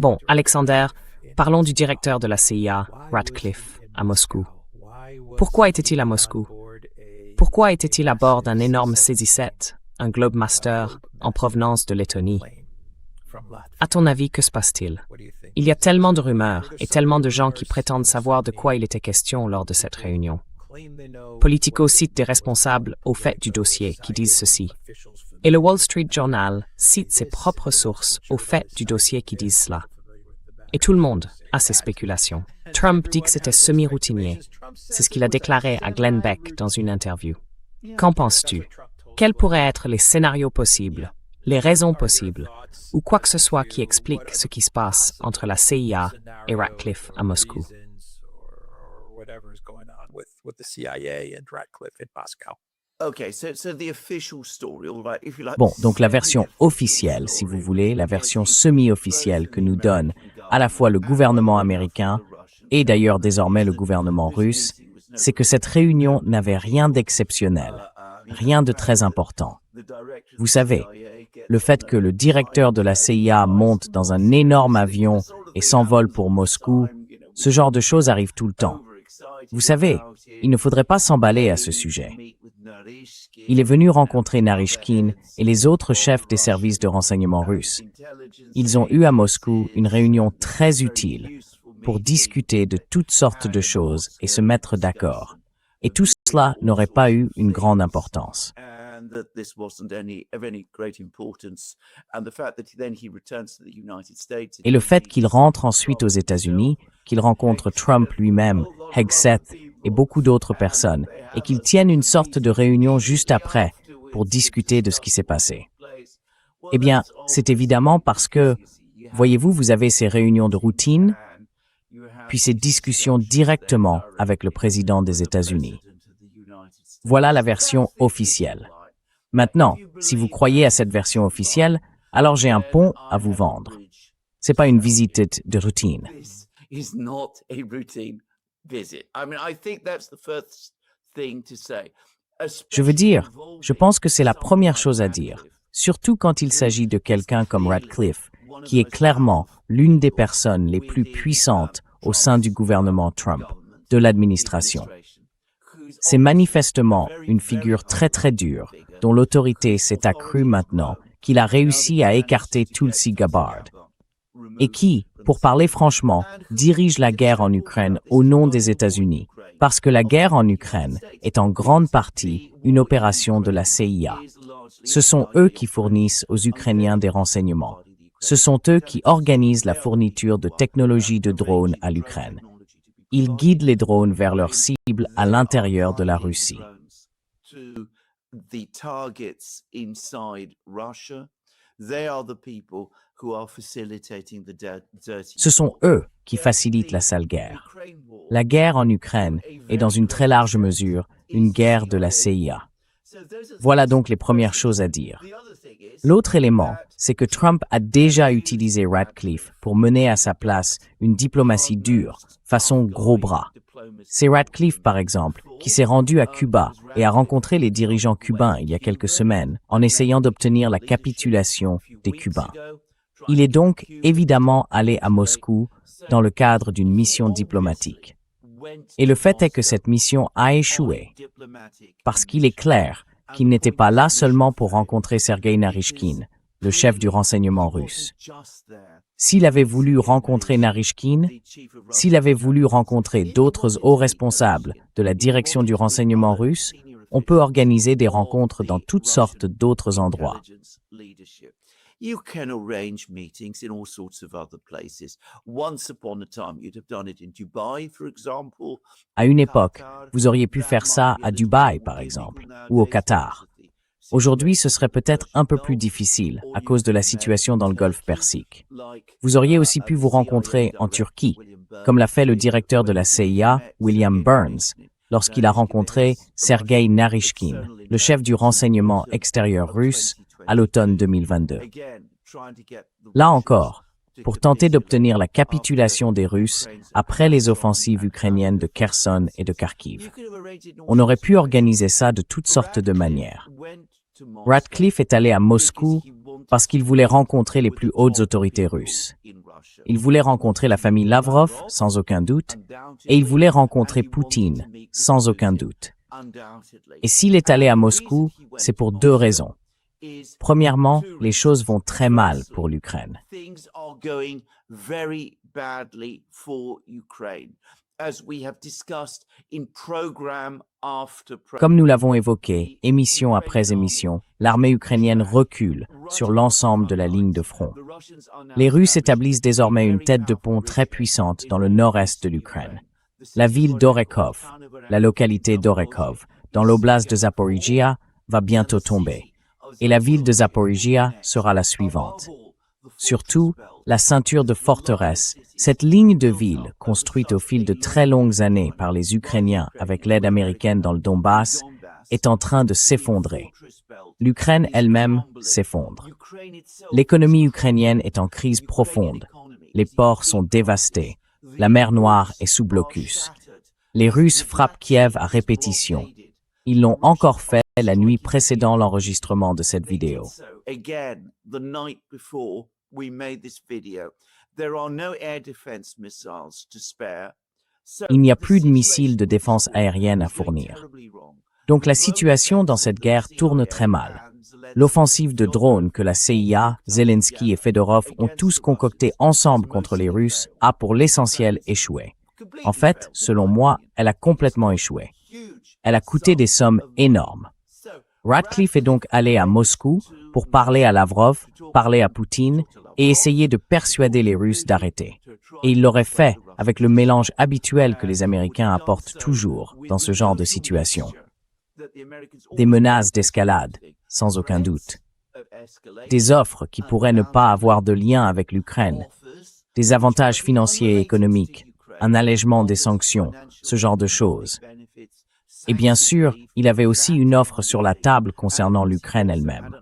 Bon, Alexander, parlons du directeur de la CIA, Ratcliffe, à Moscou. Pourquoi était-il à Moscou? Pourquoi était-il à bord d'un énorme C-17, un Globemaster, en provenance de Lettonie? À ton avis, que se passe-t-il? Il y a tellement de rumeurs et tellement de gens qui prétendent savoir de quoi il était question lors de cette réunion. Politico cite des responsables au fait du dossier qui disent ceci. Et le Wall Street Journal cite ses propres sources au fait du dossier qui disent cela. Et tout le monde a ses spéculations. Trump dit que c'était semi-routinier. C'est ce qu'il a déclaré à Glenn Beck dans une interview. Qu'en penses-tu? Quels pourraient être les scénarios possibles, les raisons possibles, ou quoi que ce soit qui explique ce qui se passe entre la CIA et Ratcliffe à Moscou? Bon, donc la version officielle, si vous voulez, la version semi-officielle que nous donne à la fois le gouvernement américain et d'ailleurs désormais le gouvernement russe, c'est que cette réunion n'avait rien d'exceptionnel, rien de très important. Vous savez, le fait que le directeur de la CIA monte dans un énorme avion et s'envole pour Moscou, ce genre de choses arrive tout le temps. Vous savez, il ne faudrait pas s'emballer à ce sujet. Il est venu rencontrer Naryshkin et les autres chefs des services de renseignement russes. Ils ont eu à Moscou une réunion très utile pour discuter de toutes sortes de choses et se mettre d'accord. Et tout cela n'aurait pas eu une grande importance. Et le fait qu'il rentre ensuite aux États-Unis, qu'il rencontre Trump lui-même, Hegseth et beaucoup d'autres personnes, et qu'ils tiennent une sorte de réunion juste après pour discuter de ce qui s'est passé. Eh bien, c'est évidemment parce que, voyez-vous, vous avez ces réunions de routine, puis ces discussions directement avec le président des États-Unis. Voilà la version officielle. Maintenant, si vous croyez à cette version officielle, alors j'ai un pont à vous vendre. C'est pas une visite de routine. Je veux dire, je pense que c'est la première chose à dire, surtout quand il s'agit de quelqu'un comme Ratcliffe, qui est clairement l'une des personnes les plus puissantes au sein du gouvernement Trump, de l'administration. C'est manifestement une figure très très dure, dont l'autorité s'est accrue maintenant qu'il a réussi à écarter Tulsi Gabbard, et qui, pour parler franchement, dirige la guerre en Ukraine au nom des États-Unis, parce que la guerre en Ukraine est en grande partie une opération de la CIA. Ce sont eux qui fournissent aux Ukrainiens des renseignements. Ce sont eux qui organisent la fourniture de technologies de drones à l'Ukraine. Ils guident les drones vers leurs cibles à l'intérieur de la Russie. Ce sont eux qui facilitent la sale guerre. La guerre en Ukraine est dans une très large mesure une guerre de la CIA. Voilà donc les premières choses à dire. L'autre élément, c'est que Trump a déjà utilisé Ratcliffe pour mener à sa place une diplomatie dure, façon gros bras. C'est Ratcliffe, par exemple, qui s'est rendu à Cuba et a rencontré les dirigeants cubains il y a quelques semaines en essayant d'obtenir la capitulation des Cubains. Il est donc évidemment allé à Moscou dans le cadre d'une mission diplomatique. Et le fait est que cette mission a échoué, parce qu'il est clair qu'il n'était pas là seulement pour rencontrer Sergei Naryshkin, le chef du renseignement russe. S'il avait voulu rencontrer Naryshkin, s'il avait voulu rencontrer d'autres hauts responsables de la direction du renseignement russe, on peut organiser des rencontres dans toutes sortes d'autres endroits. You can arrange meetings in all sorts of other places. Once upon a time, you'd have done it in Dubai, for example. À une époque, vous auriez pu faire ça à Dubaï, par exemple, ou au Qatar. Aujourd'hui, ce serait peut-être un peu plus difficile à cause de la situation dans le Golfe Persique. Vous auriez aussi pu vous rencontrer en Turquie, comme l'a fait le directeur de la CIA, William Burns, lorsqu'il a rencontré Sergei Naryshkin, le chef du renseignement extérieur russe, à l'automne 2022. Là encore, pour tenter d'obtenir la capitulation des Russes après les offensives ukrainiennes de Kherson et de Kharkiv. On aurait pu organiser ça de toutes sortes de manières. Ratcliffe est allé à Moscou parce qu'il voulait rencontrer les plus hautes autorités russes. Il voulait rencontrer la famille Lavrov, sans aucun doute, et il voulait rencontrer Poutine, sans aucun doute. Et s'il est allé à Moscou, c'est pour deux raisons. Premièrement, les choses vont très mal pour l'Ukraine. Comme nous l'avons évoqué, émission après émission, l'armée ukrainienne recule sur l'ensemble de la ligne de front. Les Russes établissent désormais une tête de pont très puissante dans le nord-est de l'Ukraine. La ville d'Orekov, la localité d'Orekov, dans l'oblast de Zaporizhia, va bientôt tomber. Et la ville de Zaporizhia sera la suivante. Surtout, la ceinture de forteresse, cette ligne de ville construite au fil de très longues années par les Ukrainiens avec l'aide américaine dans le Donbass, est en train de s'effondrer. L'Ukraine elle-même s'effondre. L'économie ukrainienne est en crise profonde. Les ports sont dévastés. La mer Noire est sous blocus. Les Russes frappent Kiev à répétition. Ils l'ont encore fait la nuit précédant l'enregistrement de cette vidéo. Il n'y a plus de missiles de défense aérienne à fournir. Donc la situation dans cette guerre tourne très mal. L'offensive de drones que la CIA, Zelensky et Fedorov ont tous concocté ensemble contre les Russes a pour l'essentiel échoué. En fait, selon moi, elle a complètement échoué. Elle a coûté des sommes énormes. Ratcliffe est donc allé à Moscou pour parler à Lavrov, parler à Poutine et essayer de persuader les Russes d'arrêter. Et il l'aurait fait avec le mélange habituel que les Américains apportent toujours dans ce genre de situation. Des menaces d'escalade, sans aucun doute. Des offres qui pourraient ne pas avoir de lien avec l'Ukraine. Des avantages financiers et économiques, un allègement des sanctions, ce genre de choses. Et bien sûr, il avait aussi une offre sur la table concernant l'Ukraine elle-même.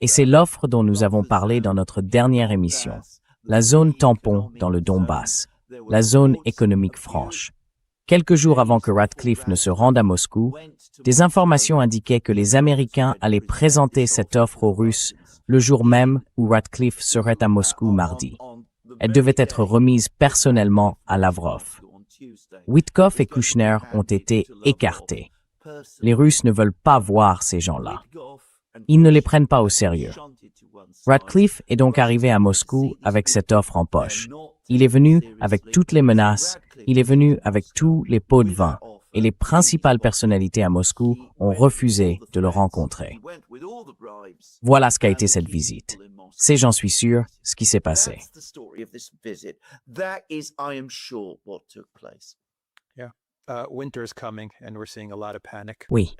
Et c'est l'offre dont nous avons parlé dans notre dernière émission, la zone tampon dans le Donbass, la zone économique franche. Quelques jours avant que Ratcliffe ne se rende à Moscou, des informations indiquaient que les Américains allaient présenter cette offre aux Russes le jour même où Ratcliffe serait à Moscou mardi. Elle devait être remise personnellement à Lavrov. Witkoff et Kushner ont été écartés. Les Russes ne veulent pas voir ces gens-là. Ils ne les prennent pas au sérieux. Ratcliffe est donc arrivé à Moscou avec cette offre en poche. Il est venu avec toutes les menaces, il est venu avec tous les pots de vin, et les principales personnalités à Moscou ont refusé de le rencontrer. Voilà ce qu'a été cette visite. C'est, j'en suis sûr, ce qui s'est passé. Oui,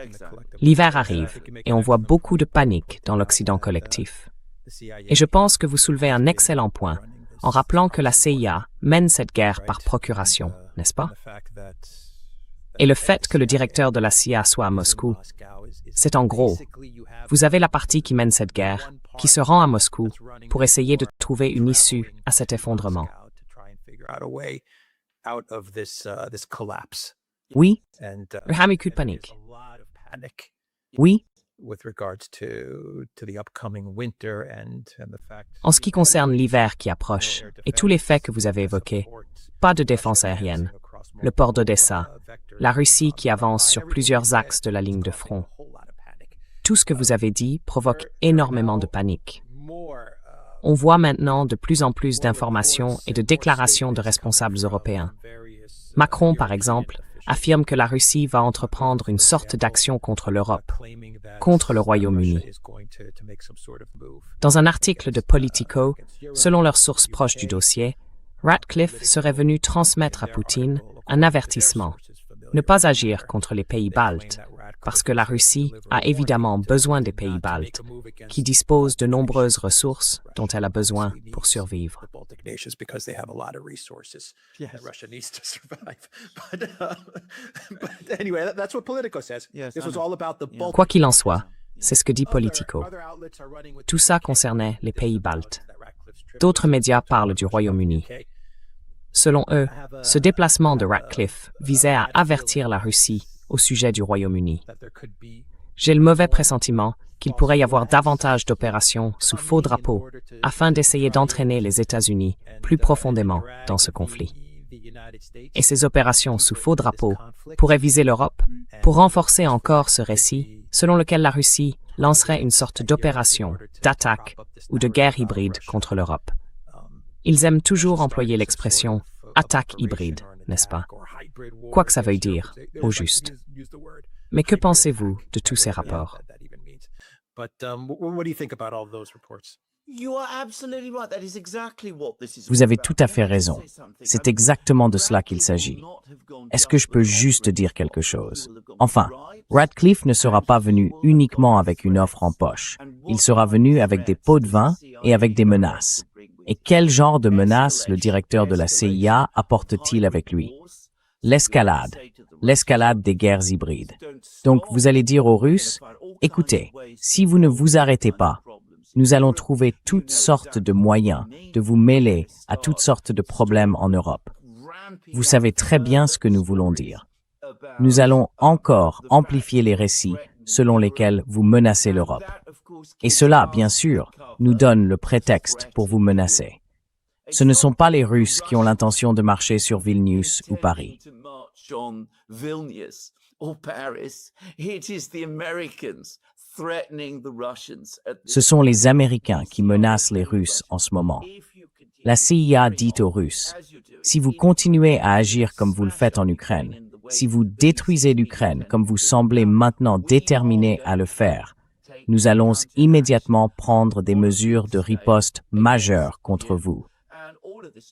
l'hiver arrive et on voit beaucoup de panique dans l'Occident collectif. Et je pense que vous soulevez un excellent point en rappelant que la CIA mène cette guerre par procuration, n'est-ce pas? Et le fait que le directeur de la CIA soit à Moscou, c'est en gros, vous avez la partie qui mène cette guerre, qui se rend à Moscou pour essayer de trouver une issue à cet effondrement. Oui, de panique. Oui. En ce qui concerne l'hiver qui approche et tous les faits que vous avez évoqués, pas de défense aérienne, le port d'Odessa, la Russie qui avance sur plusieurs axes de la ligne de front. Tout ce que vous avez dit provoque énormément de panique. On voit maintenant de plus en plus d'informations et de déclarations de responsables européens. Macron, par exemple, affirme que la Russie va entreprendre une sorte d'action contre l'Europe, contre le Royaume-Uni. Dans un article de Politico, selon leurs sources proches du dossier, Ratcliffe serait venu transmettre à Poutine un avertissement, ne pas agir contre les pays baltes, parce que la Russie a évidemment besoin des pays baltes, qui disposent de nombreuses ressources dont elle a besoin pour survivre. Quoi qu'il en soit, c'est ce que dit Politico. Tout ça concernait les pays baltes. D'autres médias parlent du Royaume-Uni. Selon eux, ce déplacement de Ratcliffe visait à avertir la Russie au sujet du Royaume-Uni. J'ai le mauvais pressentiment qu'il pourrait y avoir davantage d'opérations sous faux drapeau afin d'essayer d'entraîner les États-Unis plus profondément dans ce conflit. Et ces opérations sous faux drapeau pourraient viser l'Europe pour renforcer encore ce récit selon lequel la Russie lancerait une sorte d'opération, d'attaque ou de guerre hybride contre l'Europe. Ils aiment toujours employer l'expression « attaque hybride », n'est-ce pas? Quoi que ça veuille dire, au juste. Mais que pensez-vous de tous ces rapports? Vous avez tout à fait raison. C'est exactement de cela qu'il s'agit. Est-ce que je peux juste dire quelque chose? Enfin, Ratcliffe ne sera pas venu uniquement avec une offre en poche. Il sera venu avec des pots de vin et avec des menaces. Et quel genre de menaces le directeur de la CIA apporte-t-il avec lui? L'escalade des guerres hybrides. Donc vous allez dire aux Russes, écoutez, si vous ne vous arrêtez pas, nous allons trouver toutes sortes de moyens de vous mêler à toutes sortes de problèmes en Europe. Vous savez très bien ce que nous voulons dire. Nous allons encore amplifier les récits selon lesquels vous menacez l'Europe. Et cela, bien sûr, nous donne le prétexte pour vous menacer. Ce ne sont pas les Russes qui ont l'intention de marcher sur Vilnius ou Paris. Ce sont les Américains qui menacent les Russes en ce moment. La CIA dit aux Russes, si vous continuez à agir comme vous le faites en Ukraine, si vous détruisez l'Ukraine comme vous semblez maintenant déterminé à le faire, nous allons immédiatement prendre des mesures de riposte majeures contre vous.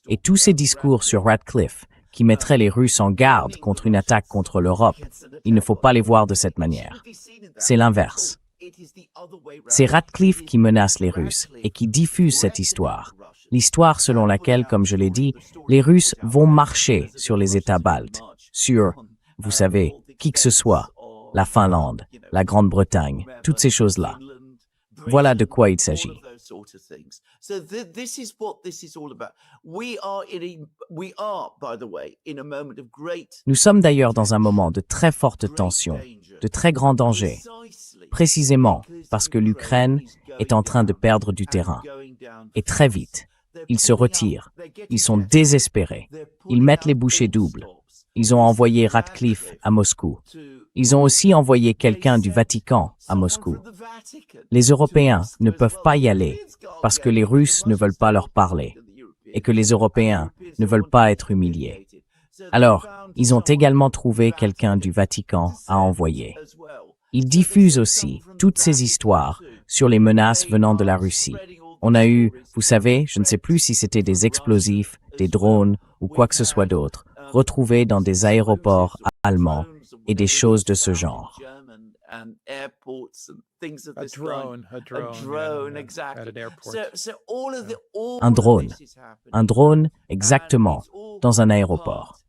Et tous ces discours sur Ratcliffe qui mettraient les Russes en garde contre une attaque contre l'Europe, il ne faut pas les voir de cette manière. C'est l'inverse. C'est Ratcliffe qui menace les Russes et qui diffuse cette histoire. L'histoire selon laquelle, comme je l'ai dit, les Russes vont marcher sur les États baltes, sur, vous savez, qui que ce soit, la Finlande, la Grande-Bretagne, toutes ces choses-là. Voilà de quoi il s'agit. Nous sommes d'ailleurs dans un moment de très forte tension, de très grand danger, précisément parce que l'Ukraine est en train de perdre du terrain. Et très vite, ils se retirent, ils sont désespérés, ils mettent les bouchées doubles. Ils ont envoyé Ratcliffe à Moscou. Ils ont aussi envoyé quelqu'un du Vatican à Moscou. Les Européens ne peuvent pas y aller parce que les Russes ne veulent pas leur parler et que les Européens ne veulent pas être humiliés. Alors, ils ont également trouvé quelqu'un du Vatican à envoyer. Ils diffusent aussi toutes ces histoires sur les menaces venant de la Russie. On a eu, vous savez, je ne sais plus si c'était des explosifs, des drones ou quoi que ce soit d'autre, retrouvés dans des aéroports allemands et des choses de ce genre. Un drone, exactement, dans un aéroport.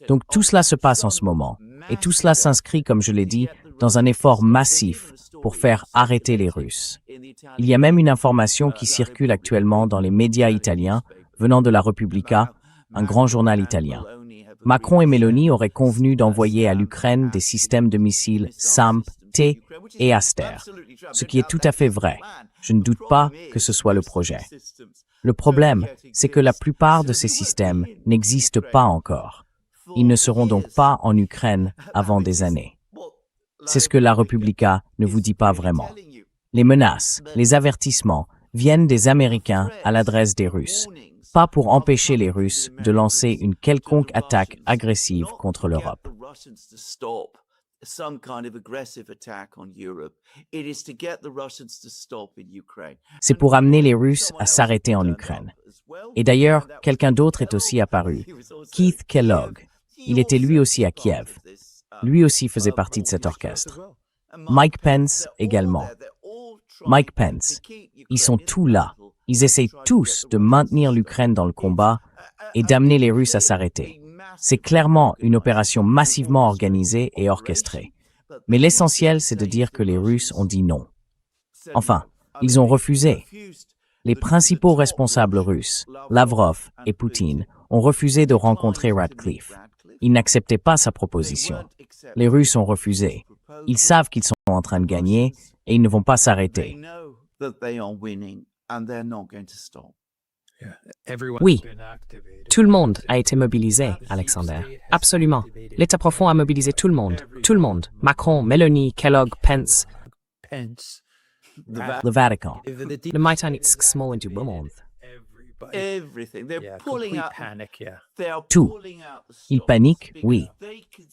Donc tout cela se passe en ce moment, et tout cela s'inscrit, comme je l'ai dit, dans un effort massif pour faire arrêter les Russes. Il y a même une information qui circule actuellement dans les médias italiens venant de la Repubblica, un grand journal italien. Macron et Meloni auraient convenu d'envoyer à l'Ukraine des systèmes de missiles SAMP, T et Aster, ce qui est tout à fait vrai. Je ne doute pas que ce soit le projet. Le problème, c'est que la plupart de ces systèmes n'existent pas encore. Ils ne seront donc pas en Ukraine avant des années. C'est ce que la Repubblica ne vous dit pas vraiment. Les menaces, les avertissements viennent des Américains à l'adresse des Russes, pas pour empêcher les Russes de lancer une quelconque attaque agressive contre l'Europe. C'est pour amener les Russes à s'arrêter en Ukraine. Et d'ailleurs, quelqu'un d'autre est aussi apparu, Keith Kellogg. Il était lui aussi à Kiev. Lui aussi faisait partie de cet orchestre. Mike Pence également. Mike Pence. Ils sont tous là. Ils essayent tous de maintenir l'Ukraine dans le combat et d'amener les Russes à s'arrêter. C'est clairement une opération massivement organisée et orchestrée. Mais l'essentiel, c'est de dire que les Russes ont dit non. Enfin, ils ont refusé. Les principaux responsables russes, Lavrov et Poutine, ont refusé de rencontrer Ratcliffe. Ils n'acceptaient pas sa proposition. Les Russes ont refusé. Ils savent qu'ils sont en train de gagner et ils ne vont pas s'arrêter. Oui, tout le monde a été mobilisé, Alexander. Absolument. L'État profond a mobilisé tout le monde. Tout le monde. Macron, Meloni, Kellogg, Pence. Le Vatican. Le Maïtanitsk small into monde. Everything. They're pulling out panic, Tout. Ils paniquent, oui.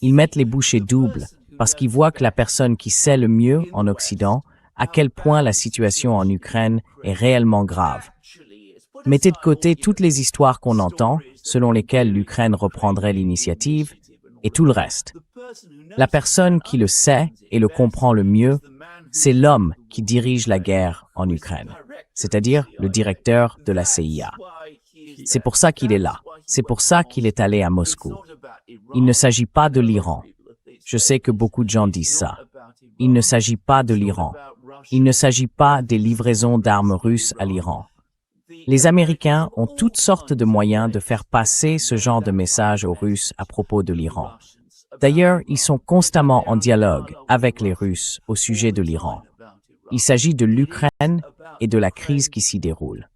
Ils mettent les bouchées doubles parce qu'ils voient que la personne qui sait le mieux en Occident à quel point la situation en Ukraine est réellement grave. Mettez de côté toutes les histoires qu'on entend, selon lesquelles l'Ukraine reprendrait l'initiative, et tout le reste. La personne qui le sait et le comprend le mieux, c'est l'homme qui dirige la guerre en Ukraine, c'est-à-dire le directeur de la CIA. C'est pour ça qu'il est là. C'est pour ça qu'il est allé à Moscou. Il ne s'agit pas de l'Iran. Je sais que beaucoup de gens disent ça. Il ne s'agit pas de l'Iran. Il ne s'agit pas des livraisons d'armes russes à l'Iran. Les Américains ont toutes sortes de moyens de faire passer ce genre de message aux Russes à propos de l'Iran. D'ailleurs, ils sont constamment en dialogue avec les Russes au sujet de l'Iran. Il s'agit de l'Ukraine et de la crise qui s'y déroule.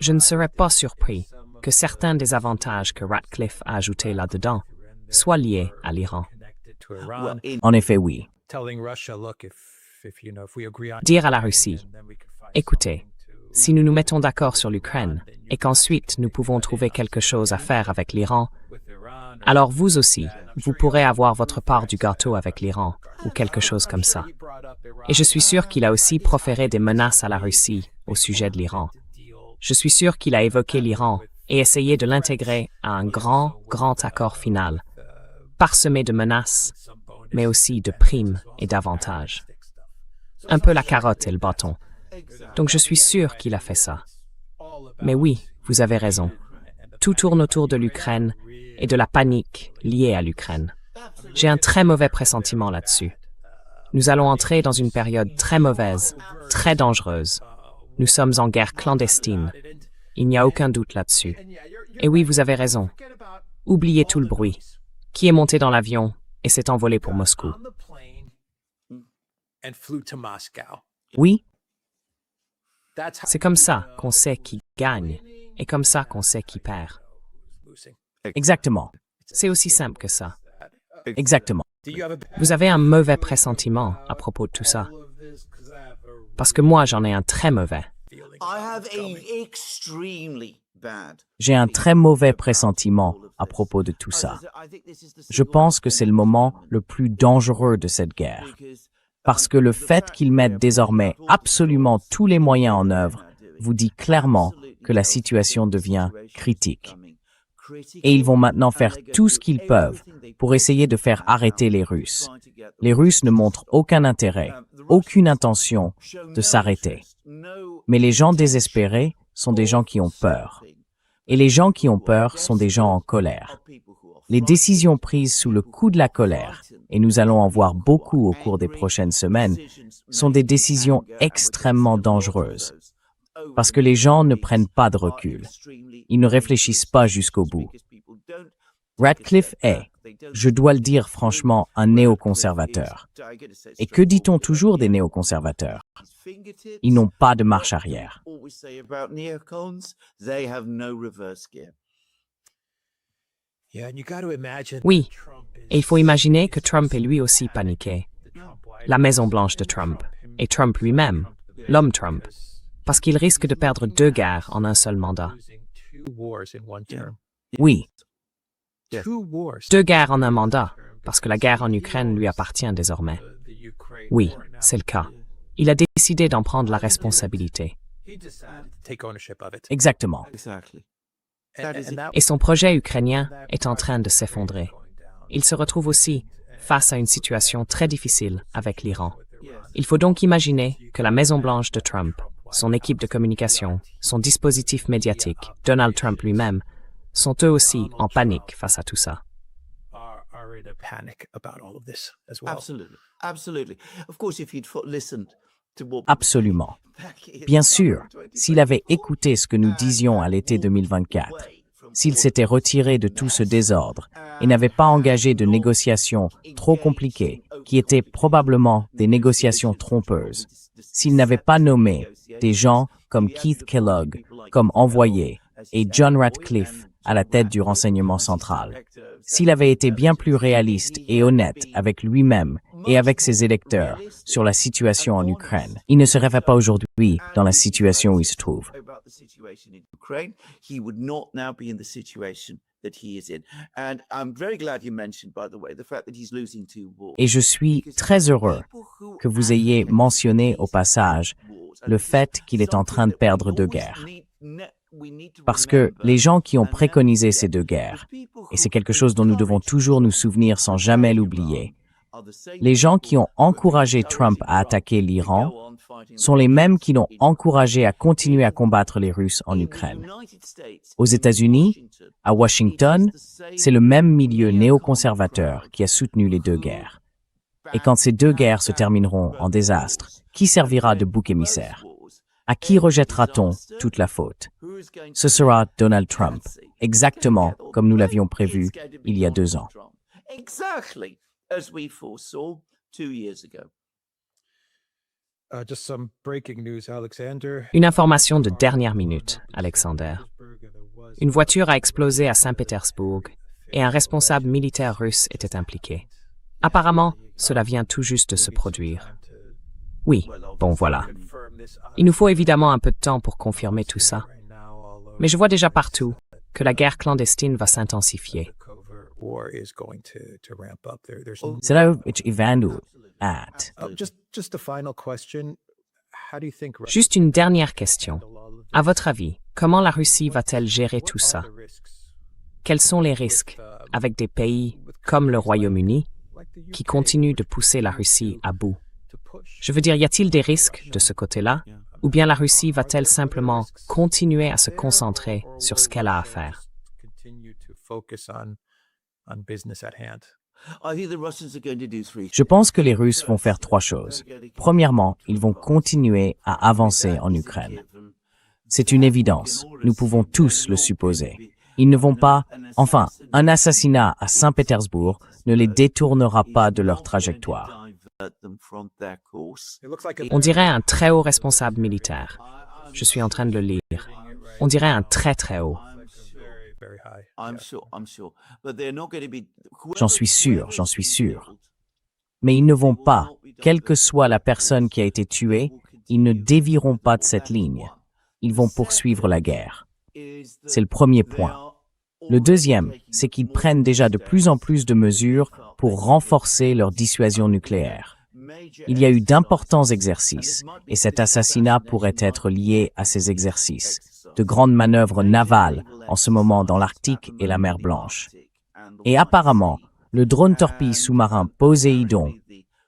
Je ne serais pas surpris que certains des avantages que Ratcliffe a ajoutés là-dedans soient liés à l'Iran. En effet, oui. Dire à la Russie, écoutez, si nous nous mettons d'accord sur l'Ukraine et qu'ensuite nous pouvons trouver quelque chose à faire avec l'Iran, alors vous aussi, vous pourrez avoir votre part du gâteau avec l'Iran ou quelque chose comme ça. Et je suis sûr qu'il a aussi proféré des menaces à la Russie au sujet de l'Iran. Je suis sûr qu'il a évoqué l'Iran et essayé de l'intégrer à un grand accord final, parsemé de menaces, mais aussi de primes et d'avantages. Un peu la carotte et le bâton. Donc je suis sûr qu'il a fait ça. Mais oui, vous avez raison. Tout tourne autour de l'Ukraine et de la panique liée à l'Ukraine. J'ai un très mauvais pressentiment là-dessus. Nous allons entrer dans une période très mauvaise, très dangereuse. Nous sommes en guerre clandestine. Il n'y a aucun doute là-dessus. Et oui, vous avez raison. Oubliez tout le bruit. Qui est monté dans l'avion et s'est envolé pour Moscou? Oui, C'est comme ça qu'on sait qui gagne et comme ça qu'on sait qui perd. exactement. C'est aussi simple que ça. Exactement. Vous avez un mauvais pressentiment à propos de tout ça. Parce que moi, j'en ai un très mauvais. J'ai un très mauvais pressentiment à propos de tout ça. Je pense que c'est le moment le plus dangereux de cette guerre. Parce que le fait qu'ils mettent désormais absolument tous les moyens en œuvre vous dit clairement que la situation devient critique. Et ils vont maintenant faire tout ce qu'ils peuvent pour essayer de faire arrêter les Russes. Les Russes ne montrent aucun intérêt, aucune intention de s'arrêter. Mais les gens désespérés sont des gens qui ont peur. Et les gens qui ont peur sont des gens en colère. Les décisions prises sous le coup de la colère, et nous allons en voir beaucoup au cours des prochaines semaines, sont des décisions extrêmement dangereuses. Parce que les gens ne prennent pas de recul. Ils ne réfléchissent pas jusqu'au bout. Ratcliffe est, je dois le dire franchement, un néoconservateur. Et que dit-on toujours des néoconservateurs? Ils n'ont pas de marche arrière. Oui, et il faut imaginer que Trump est lui aussi paniqué. La Maison-Blanche de Trump, et Trump lui-même, l'homme Trump, parce qu'il risque de perdre 2 guerres en un seul mandat. Oui, 2 guerres en un mandat, parce que la guerre en Ukraine lui appartient désormais. Oui, c'est le cas. Il a décidé d'en prendre la responsabilité. exactement. Et son projet ukrainien est en train de s'effondrer. Il se retrouve aussi face à une situation très difficile avec l'Iran. Il faut donc imaginer que la Maison-Blanche de Trump, son équipe de communication, son dispositif médiatique, Donald Trump lui-même, sont eux aussi en panique face à tout ça. Absolutely. Of course, if you'd listened Absolument. Bien sûr, s'il avait écouté ce que nous disions à l'été 2024, s'il s'était retiré de tout ce désordre et n'avait pas engagé de négociations trop compliquées, qui étaient probablement des négociations trompeuses, s'il n'avait pas nommé des gens comme Keith Kellogg comme envoyés et John Ratcliffe à la tête du renseignement central, s'il avait été bien plus réaliste et honnête avec lui-même et avec ses électeurs sur la situation en Ukraine, il ne serait pas aujourd'hui dans la situation où il se trouve. Et je suis très heureux que vous ayez mentionné au passage le fait qu'il est en train de perdre 2 guerres. Parce que les gens qui ont préconisé ces 2 guerres, et c'est quelque chose dont nous devons toujours nous souvenir sans jamais l'oublier, les gens qui ont encouragé Trump à attaquer l'Iran sont les mêmes qui l'ont encouragé à continuer à combattre les Russes en Ukraine. Aux États-Unis, à Washington, c'est le même milieu néoconservateur qui a soutenu les 2 guerres. Et quand ces 2 guerres se termineront en désastre, qui servira de bouc émissaire? À qui rejettera-t-on toute la faute? Ce sera Donald Trump, exactement comme nous l'avions prévu il y a 2 ans. Une information de dernière minute, Alexander. Une voiture a explosé à Saint-Pétersbourg et un responsable militaire russe était impliqué. Apparemment, cela vient tout juste de se produire. Oui, bon voilà. Il nous faut évidemment un peu de temps pour confirmer tout ça. Mais je vois déjà partout que la guerre clandestine va s'intensifier. C'est là où Ivandu at. Juste une dernière question. À votre avis, comment la Russie va-t-elle gérer tout ça? Quels sont les risques avec des pays comme le Royaume-Uni qui continuent de pousser la Russie à bout? Je veux dire, y a-t-il des risques de ce côté-là? Ou bien la Russie va-t-elle simplement continuer à se concentrer sur ce qu'elle a à faire? Je pense que les Russes vont faire 3 choses. Premièrement, ils vont continuer à avancer en Ukraine. C'est une évidence, nous pouvons tous le supposer. Ils ne vont pas, enfin, un assassinat à Saint-Pétersbourg ne les détournera pas de leur trajectoire. On dirait un très haut responsable militaire. Je suis en train de le lire. On dirait un très très haut. J'en suis sûr. Mais ils ne vont pas, quelle que soit la personne qui a été tuée, ils ne dévieront pas de cette ligne. Ils vont poursuivre la guerre. C'est le premier point. Le deuxième, c'est qu'ils prennent déjà de plus en plus de mesures pour renforcer leur dissuasion nucléaire. Il y a eu d'importants exercices, et cet assassinat pourrait être lié à ces exercices. De grandes manœuvres navales en ce moment dans l'Arctique et la mer Blanche. Et apparemment, le drone torpille sous-marin Poséidon,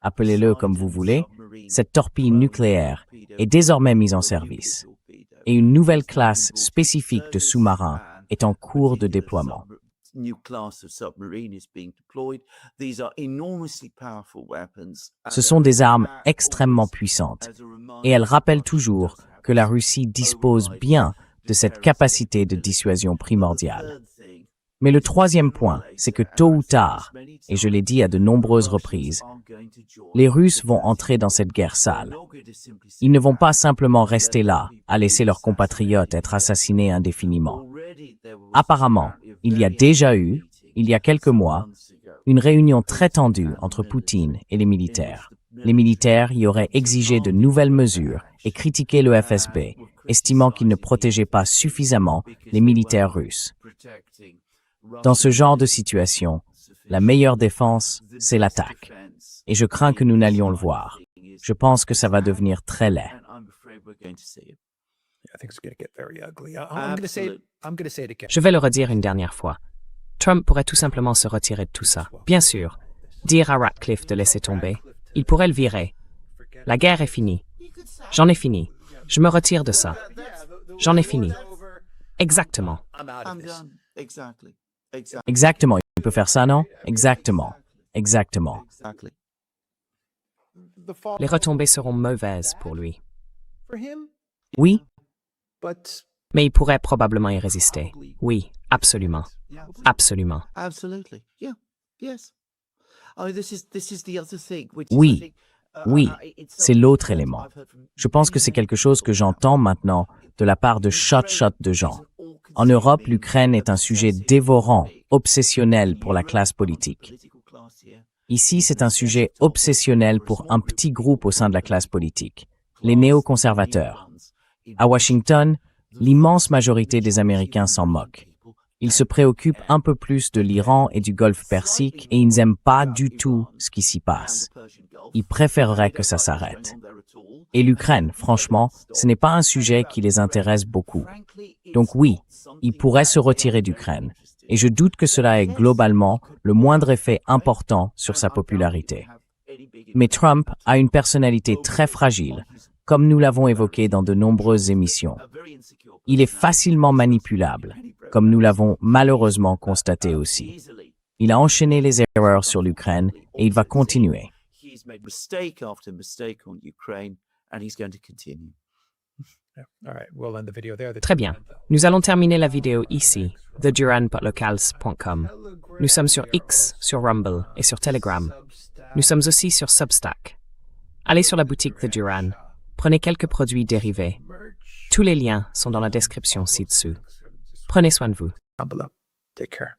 appelez-le comme vous voulez, cette torpille nucléaire est désormais mise en service. Et une nouvelle classe spécifique de sous-marins est en cours de déploiement. Ce sont des armes extrêmement puissantes, et elles rappellent toujours que la Russie dispose bien de cette capacité de dissuasion primordiale. Mais le troisième point, c'est que tôt ou tard, et je l'ai dit à de nombreuses reprises, les Russes vont entrer dans cette guerre sale. Ils ne vont pas simplement rester là, à laisser leurs compatriotes être assassinés indéfiniment. Apparemment, il y a déjà eu, il y a quelques mois, une réunion très tendue entre Poutine et les militaires. Les militaires y auraient exigé de nouvelles mesures et critiqué le FSB, estimant qu'il ne protégeait pas suffisamment les militaires russes. Dans ce genre de situation, la meilleure défense, c'est l'attaque. Et je crains que nous n'allions le voir. Je pense que ça va devenir très laid. Je vais le redire une dernière fois. Trump pourrait tout simplement se retirer de tout ça. Bien sûr, dire à Ratcliffe de laisser tomber, il pourrait le virer. La guerre est finie. J'en ai fini. Je me retire de ça. J'en ai fini. Exactement. Exactement. Il peut faire ça, non? Exactement. Les retombées seront mauvaises pour lui. Oui, Mais il pourrait probablement y résister. Oui, absolument. Absolument. Absolutely. Yeah. Yes. Oh, this is the other thing, which is, I oui, think, oui, it's c'est something l'autre that élément. I've heard from Je pense que c'est quelque chose que j'entends maintenant de la part de shot de gens. En Europe, l'Ukraine est un sujet dévorant, obsessionnel pour la classe politique. Ici, c'est un sujet obsessionnel pour un petit groupe au sein de la classe politique, les néoconservateurs. À Washington, l'immense majorité des Américains s'en moquent. Ils se préoccupent un peu plus de l'Iran et du Golfe Persique et ils n'aiment pas du tout ce qui s'y passe. Ils préféreraient que ça s'arrête. Et l'Ukraine, franchement, ce n'est pas un sujet qui les intéresse beaucoup. Donc oui, ils pourraient se retirer d'Ukraine. Et je doute que cela ait globalement le moindre effet important sur sa popularité. Mais Trump a une personnalité très fragile, comme nous l'avons évoqué dans de nombreuses émissions. Il est facilement manipulable, comme nous l'avons malheureusement constaté aussi. Il a enchaîné les erreurs sur l'Ukraine et il va continuer. He's made mistake after mistake on Ukraine, and he's going to continue. Très bien. Nous allons terminer la vidéo ici, theduranpotlocals.com. Nous sommes sur X, sur Rumble et sur Telegram. Nous sommes aussi sur Substack. Allez sur la boutique The Duran. Prenez quelques produits dérivés. Tous les liens sont dans la description ci-dessous. Prenez soin de vous. Down below. Take care.